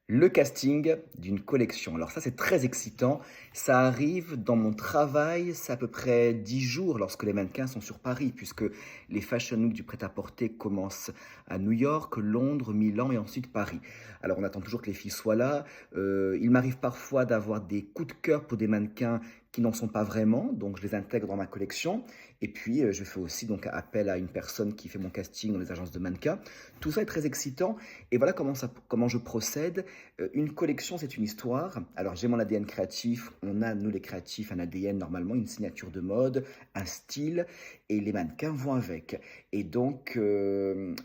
Le casting d'une collection. Alors ça, c'est très excitant. Ça arrive dans mon travail, c'est à peu près 10 jours lorsque les mannequins sont sur Paris, puisque les Fashion Week du prêt-à-porter commencent à New York, Londres, Milan et ensuite Paris. Alors on attend toujours que les filles soient là. Il m'arrive parfois d'avoir des coups de cœur pour des mannequins qui n'en sont pas vraiment, donc je les intègre dans ma collection. Et puis je fais aussi donc appel à une personne qui fait mon casting dans les agences de mannequins. Tout ça est très excitant. Et voilà comment je procède. Une collection, c'est une histoire. Alors, j'ai mon ADN créatif. On a, nous les créatifs, un ADN normalement, une signature de mode, un style, et les mannequins vont avec. Et donc,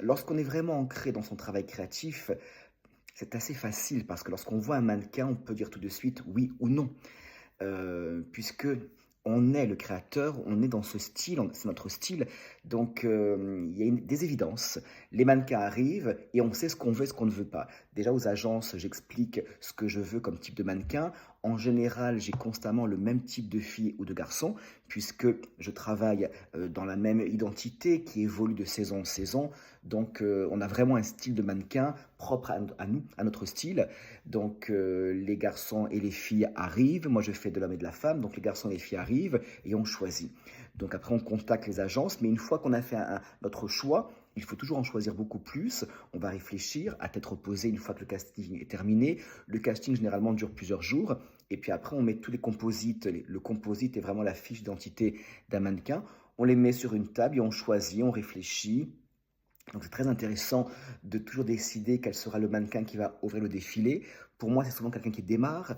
lorsqu'on est vraiment ancré dans son travail créatif, c'est assez facile parce que lorsqu'on voit un mannequin, on peut dire tout de suite oui ou non. Puisque on est le créateur, on est dans ce style, c'est notre style, donc il y a des évidences. Les mannequins arrivent et on sait ce qu'on veut et ce qu'on ne veut pas. Déjà aux agences, j'explique ce que je veux comme type de mannequin. En général, j'ai constamment le même type de fille ou de garçon, puisque je travaille dans la même identité qui évolue de saison en saison. Donc on a vraiment un style de mannequin propre à nous, à notre style. Donc les garçons et les filles arrivent, moi je fais de l'homme et de la femme, donc les garçons et les filles arrivent et on choisit. Donc après on contacte les agences, mais une fois qu'on a fait notre choix, il faut toujours en choisir beaucoup plus. On va réfléchir à tête reposée une fois que le casting est terminé. Le casting généralement dure plusieurs jours et puis après on met tous les composites, le composite est vraiment la fiche d'identité d'un mannequin. On les met sur une table et on choisit, on réfléchit. Donc c'est très intéressant de toujours décider quel sera le mannequin qui va ouvrir le défilé. Pour moi, c'est souvent quelqu'un qui démarre.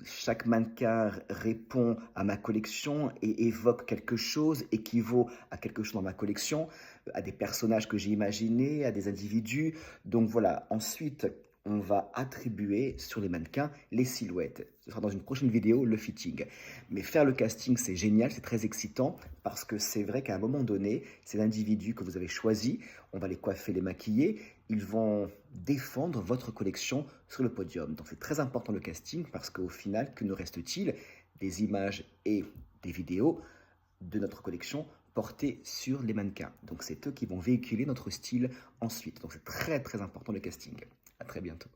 Chaque mannequin répond à ma collection et évoque quelque chose, équivaut à quelque chose dans ma collection, à des personnages que j'ai imaginés, à des individus. Donc voilà, ensuite, on va attribuer sur les mannequins les silhouettes. Ce sera dans une prochaine vidéo, le fitting. Mais faire le casting, c'est génial, c'est très excitant parce que c'est vrai qu'à un moment donné, ces individus que vous avez choisis, on va les coiffer, les maquiller, ils vont défendre votre collection sur le podium. Donc c'est très important le casting parce qu'au final, que nous reste-t-il? Des images et des vidéos de notre collection portées sur les mannequins. Donc c'est eux qui vont véhiculer notre style ensuite. Donc c'est très très important le casting. À très bientôt.